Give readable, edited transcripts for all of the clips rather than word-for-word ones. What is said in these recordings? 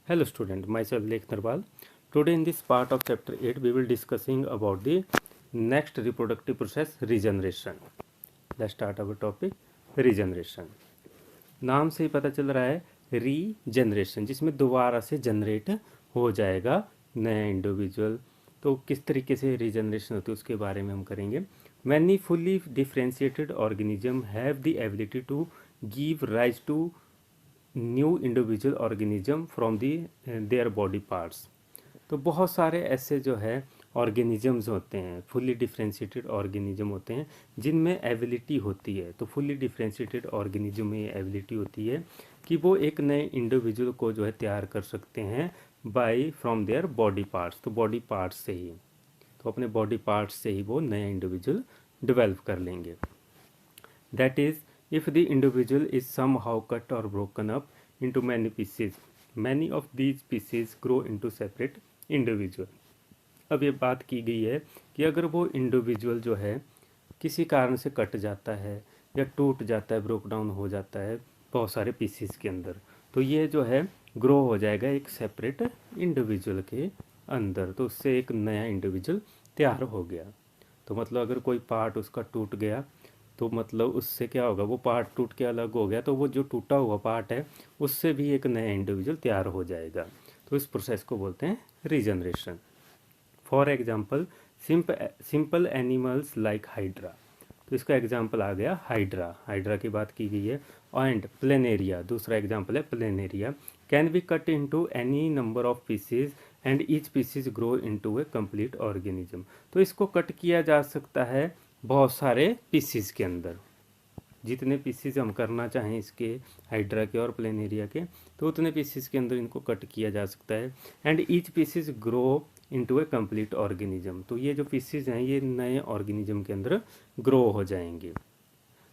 Hello student, myself Lekh Narwal. Today in this part of chapter 8 we will discussing about the next reproductive process regeneration. Let's start our topic regeneration. नाम से ही पता चल रहा है regeneration, जिसमें दोबारा से जनरेट हो जाएगा नया इंडिविजुअल। तो किस तरीके से रीजनरेशन होती है उसके बारे में हम करेंगे। Many fully differentiated organism have the ability to give rise to new individual organism from the their body parts. तो बहुत सारे ऐसे जो है ऑर्गेनिजम्स होते हैं, फुली डिफ्रेंशिएटेड ऑर्गेनिज्म होते हैं जिनमें एबिलिटी होती है। तो फुली डिफ्रेंशिएटेड ऑर्गेनिज्म में एबिलिटी होती है कि वो एक नए इंडिविजुअल को जो है तैयार कर सकते हैं by from their body parts. तो बॉडी पार्ट्स से ही, तो अपने बॉडी पार्ट्स से ही वो नया इंडिविजुअल डेवलप कर लेंगे। That is if the individual is somehow cut or broken up into many pieces, many of these pieces grow into separate individual। अब ये बात की गई है कि अगर वो इंडिविजुअल जो है किसी कारण से कट जाता है या टूट जाता है, ब्रोक डाउन हो जाता है बहुत सारे पीसीस के अंदर, तो ये जो है ग्रो हो जाएगा एक सेपरेट इंडिविजुअल के अंदर। तो उससे एक नया इंडिविजुअल तैयार हो गया। तो मतलब अगर कोई पार्ट उसका टूट गया तो मतलब उससे क्या होगा, वो पार्ट टूट के अलग हो गया तो वो जो टूटा हुआ पार्ट है उससे भी एक नया इंडिविजुअल तैयार हो जाएगा। तो इस प्रोसेस को बोलते हैं regeneration. For example simple animals like hydra. तो इसका एग्जांपल आ गया हाइड्रा की बात की गई है। एंड प्लेनेरिया, दूसरा एग्जांपल है planaria, can be cut into any number of pieces and each pieces grow into a complete organism. तो इसको कट किया जा सकता है बहुत सारे पीसीज के अंदर, जितने पीसीज हम करना चाहें इसके हाइड्रा के और प्लेनेरिया के, तो उतने पीसीज के अंदर इनको कट किया जा सकता है। And each pieces grow into a complete organism. तो ये जो पीसीज हैं ये नए ऑर्गेनिज्म के अंदर ग्रो हो जाएंगे।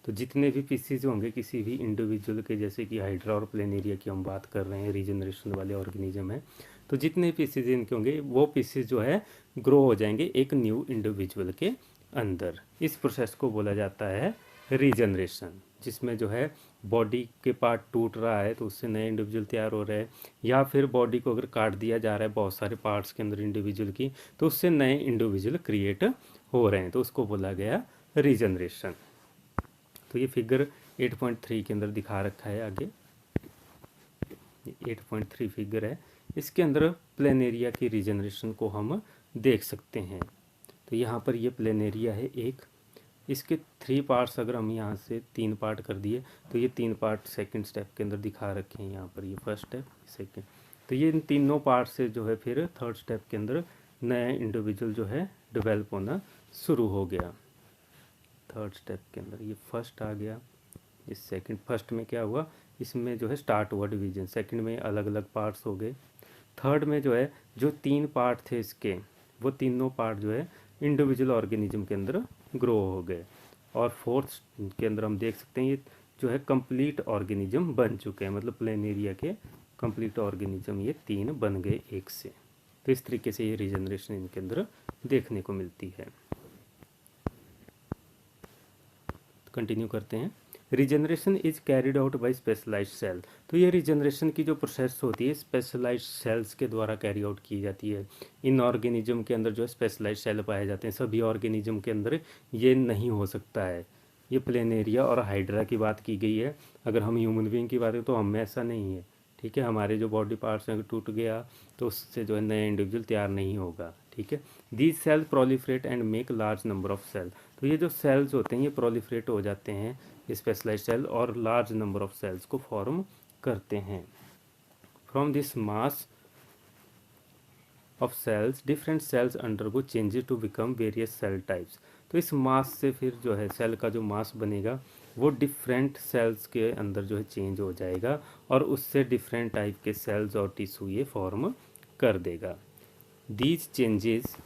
तो जितने भी पीसीज होंगे किसी भी इंडिविजुअल के, जैसे कि हाइड्रा और प्लेनेरिया की हम बात कर रहे हैं, रीजनरेशन वाले ऑर्गेनिज्म है, तो जितने पीसीज इनके होंगे वो पीसीज जो है ग्रो हो जाएंगे एक न्यू इंडिविजुअल के अंदर। इस प्रोसेस को बोला जाता है रीजनरेशन, जिसमें जो है बॉडी के पार्ट टूट रहा है तो उससे नए इंडिविजुअल तैयार हो रहे हैं, या फिर बॉडी को अगर काट दिया जा रहा है बहुत सारे पार्ट्स के अंदर इंडिविजुअल की, तो उससे नए इंडिविजुअल क्रिएट हो रहे हैं, तो उसको बोला गया रीजनरेशन। तो ये फिगर 8.3 के अंदर दिखा रखा है आगे, 8.3 फिगर है, इसके अंदर प्लेनेरिया की रीजनरेशन को हम देख सकते हैं। तो यहाँ पर ये प्लेनेरिया है एक, इसके 3 पार्ट्स अगर हम यहाँ से 3 पार्ट कर दिए तो ये 3 पार्ट सेकंड स्टेप के अंदर दिखा रखे हैं। यहाँ पर ये फर्स्ट स्टेप, सेकंड, तो ये इन तीनों पार्ट से जो है फिर थर्ड स्टेप के अंदर नया इंडिविजुअल जो है डेवलप होना शुरू हो गया। थर्ड स्टेप के अंदर ये फर्स्ट आ गया, ये सेकंड, फर्स्ट में क्या हुआ, इसमें जो है स्टार्ट हुआ डिवीजन, सेकंड में अलग अलग पार्ट्स हो गए, थर्ड में जो है जो 3 पार्ट थे इसके वो तीनों पार्ट जो है इंडिविजुअल ऑर्गेनिज्म के अंदर ग्रो हो गए, और फोर्थ के अंदर हम देख सकते हैं ये जो है कंप्लीट ऑर्गेनिज्म बन चुके हैं। मतलब प्लेनेरिया के कंप्लीट ऑर्गेनिज्म ये 3 बन गए एक से। तो इस तरीके से ये रीजनरेशन इनके अंदर देखने को मिलती है। कंटिन्यू करते हैं। Regeneration is carried out by specialised cell. तो ये रीजनरेशन की जो प्रोसेस होती है स्पेशलाइज्ड सेल्स के द्वारा कैरी आउट की जाती है। इन ऑर्गेनिज्म के अंदर जो स्पेशलाइज्ड सेल पाए जाते हैं, सभी ऑर्गेनिज्म के अंदर ये नहीं हो सकता है। ये प्लेनेरिया और हाइड्रा की बात की गई है। अगर हम ह्यूमन बीइंग की बात करें तो हमें ऐसा नहीं है, ठीक है। हमारे जो बॉडी पार्ट्स हैं टूट गया तो उससे जो है नया इंडिविजुअल तैयार नहीं होगा, ठीक है। These cell proliferate and make large number of cell. तो ये जो सेल्स होते हैं ये प्रोलिफरेट हो जाते हैं, स्पेशलाइज्ड सेल, और लार्ज नंबर ऑफ सेल्स को फॉर्म करते हैं। From this mass of cells different cells undergo changes to become various cell types. तो इस मास से फिर जो है सेल का जो मास बनेगा वो डिफरेंट सेल्स के अंदर जो है चेंज हो जाएगा, और उससे डिफरेंट टाइप के सेल्स और टिश्यू ये फॉर्म कर देगा। These changes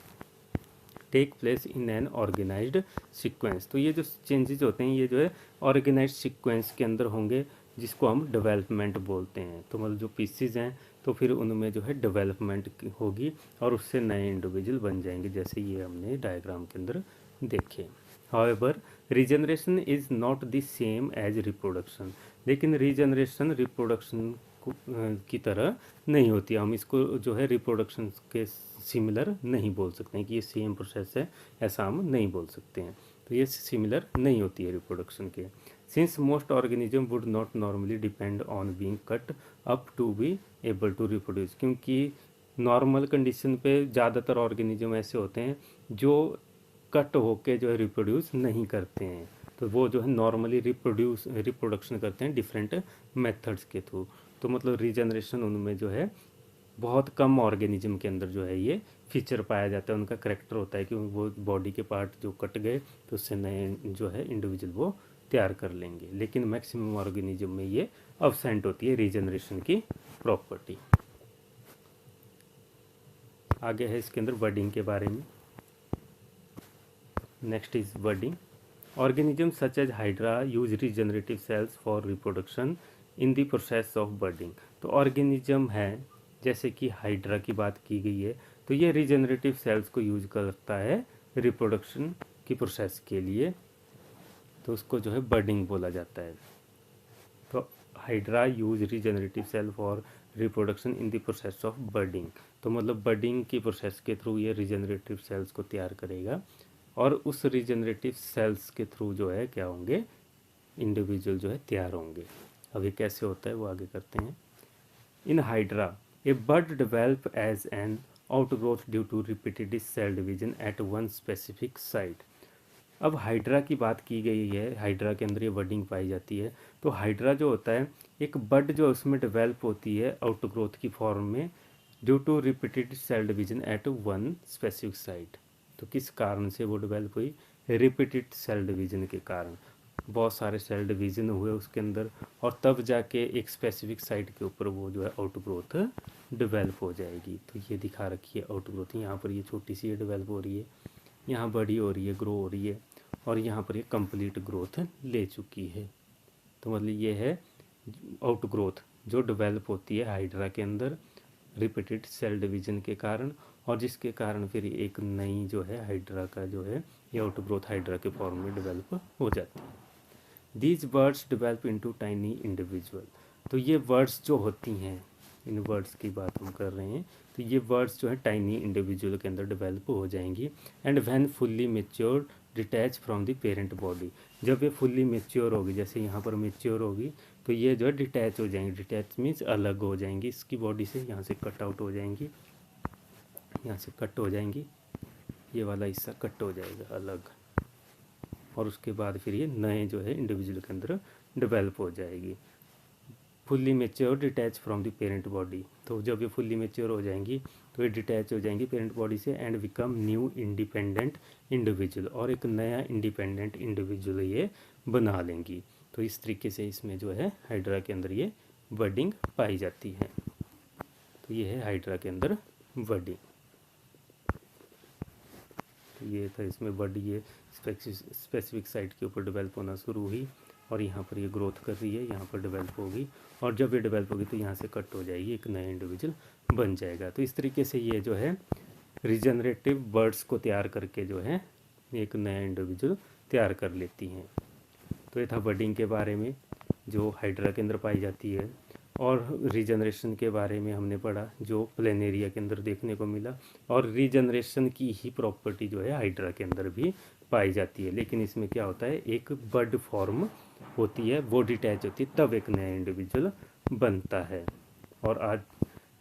take place in an organised sequence. तो ये जो चेंजेस होते हैं ये जो है ऑर्गेनाइज्ड सीक्वेंस के अंदर होंगे, जिसको हम डेवलपमेंट बोलते हैं। तो मतलब जो पीसीज हैं तो फिर उनमें जो है डेवलपमेंट होगी और उससे नए इंडिविजुअल बन जाएंगे, जैसे ये हमने डायग्राम के अंदर देखे। However regeneration is not the same as reproduction. लेकिन रीजनरेशन रिप्रोडक्शन की तरह नहीं होती। हम इसको जो है रिप्रोडक्शन के सिमिलर नहीं बोल सकते हैं कि ये सेम प्रोसेस है, ऐसा हम नहीं बोल सकते हैं। तो ये सिमिलर नहीं होती है रिप्रोडक्शन के। Since most organism would not normally depend on being cut up to be able to reproduce, क्योंकि नॉर्मल कंडीशन पे ज़्यादातर ऑर्गेनिज्म ऐसे होते हैं जो कट होके जो है रिप्रोड्यूस नहीं करते हैं। तो वो जो है नॉर्मली रिप्रोडक्शन करते हैं डिफरेंट मेथड्स के थ्रू। तो मतलब रीजनरेशन उनमें जो है बहुत कम ऑर्गेनिज्म के अंदर जो है ये फीचर पाया जाता है, उनका करेक्टर होता है कि वो बॉडी के पार्ट जो कट गए तो उससे नए जो है इंडिविजुअल वो तैयार कर लेंगे। लेकिन मैक्सिमम ऑर्गेनिज्म में ये अब्सेंट होती है रीजनरेशन की प्रॉपर्टी। आगे है इसके अंदर बर्डिंग के बारे में। Next is budding. Organism such as hydra use regenerative cells for reproduction in the process of budding. तो ऑर्गेनिज्म है जैसे कि हाइड्रा की बात की गई है, तो ये रीजनरेटिव सेल्स को यूज करता है रिप्रोडक्शन की प्रोसेस के लिए, तो उसको जो है बर्डिंग बोला जाता है। तो hydra use regenerative cell for reproduction in the process of budding. तो मतलब बर्डिंग की प्रोसेस के थ्रू ये रीजनरेटिव सेल्स को तैयार करेगा और उस रीजनरेटिव सेल्स के थ्रू जो है क्या होंगे, इंडिविजुअल जो है तैयार होंगे। अब ये कैसे होता है वो आगे करते हैं। In hydra a bud develop as an outgrowth due to repeated cell division at one specific site. अब हाइड्रा की बात की गई है, हाइड्रा के अंदर ये बर्डिंग पाई जाती है। तो हाइड्रा जो होता है एक बर्ड जो उसमें डेवलप होती है आउटग्रोथ की फॉर्म में due to repeated cell division at one specific site. तो किस कारण से वो डेवलप हुई, रिपीटेड सेल डिवीजन के कारण। बहुत सारे सेल डिवीजन हुए उसके अंदर और तब जाके एक स्पेसिफिक साइट के ऊपर वो जो है आउटग्रोथ डेवलप हो जाएगी। तो ये दिखा रखी है आउटग्रोथ, यहाँ पर ये छोटी सी डेवलप हो रही है, यहाँ बड़ी हो रही है, ग्रो हो रही है, और यहाँ पर ये कंप्लीट ग्रोथ ले चुकी है। तो मतलब ये है आउटग्रोथ जो डेवलप होती है हाइड्रा के अंदर रिपीटेड सेल डिवीजन के कारण, और जिसके कारण फिर एक नई जो है हाइड्रा का जो है ये आउटग्रोथ हाइड्रा के फॉर्म में डेवलप हो जाती है। These birds develop into tiny individual. तो ये बर्ड्स जो होती हैं, इन बर्ड्स की बात हम कर रहे हैं, तो ये बर्ड्स जो है टाइनी इंडिविजुअल के अंदर डेवलप हो जाएंगी। And when fully mature detach from the parent body. जब ये फुल्ली मेच्योर होगी, जैसे यहाँ पर मेच्योर होगी, तो ये जो है डिटैच हो जाएंगी। डिटैच मीन्स अलग हो जाएंगी इसकी बॉडी से, यहाँ से कट आउट हो जाएंगी, यहाँ से कट हो जाएंगी, ये वाला हिस्सा कट हो जाएगा अलग, और उसके बाद फिर ये नए जो है इंडिविजुअल के अंदर डेवलप हो जाएगी। Fully mature detach from the parent body. तो जब ये फुल्ली मेच्योर हो जाएंगी तो ये डिटैच हो जाएंगी पेरेंट बॉडी से and become new independent individual, और एक नया इंडिपेंडेंट इंडिविजुअल ये बना लेंगी। तो इस तरीके से इसमें जो है हाइड्रा के अंदर ये बर्डिंग पाई जाती है। तो ये है हाइड्रा के अंदर बर्डिंग। तो ये था इसमें बर्ड, ये स्पेसिफिक साइट के ऊपर डेवलप होना शुरू हुई और यहाँ पर ये ग्रोथ कर रही है, यहाँ पर डेवलप होगी, और जब ये डेवलप होगी तो यहाँ से कट हो जाएगी, एक नया इंडिविजुअल बन जाएगा। तो इस तरीके से ये जो है रीजनरेटिव बर्ड्स को तैयार करके जो है एक नया इंडिविजुअल तैयार कर लेती हैं। तो ये था बर्डिंग के बारे में जो हाइड्रा के अंदर पाई जाती है, और रीजनरेशन के बारे में हमने पढ़ा जो प्लेनेरिया के अंदर देखने को मिला, और रीजनरेशन की ही प्रॉपर्टी जो है हाइड्रा के अंदर भी पाई जाती है। लेकिन इसमें क्या होता है, एक बर्ड फॉर्म होती है, वो डिटैच होती है, तब एक नया इंडिविजुअल बनता है। और आज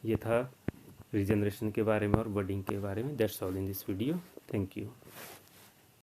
ये था रीजनरेशन के बारे में और बर्डिंग के बारे में। That's all in this video. Thank you.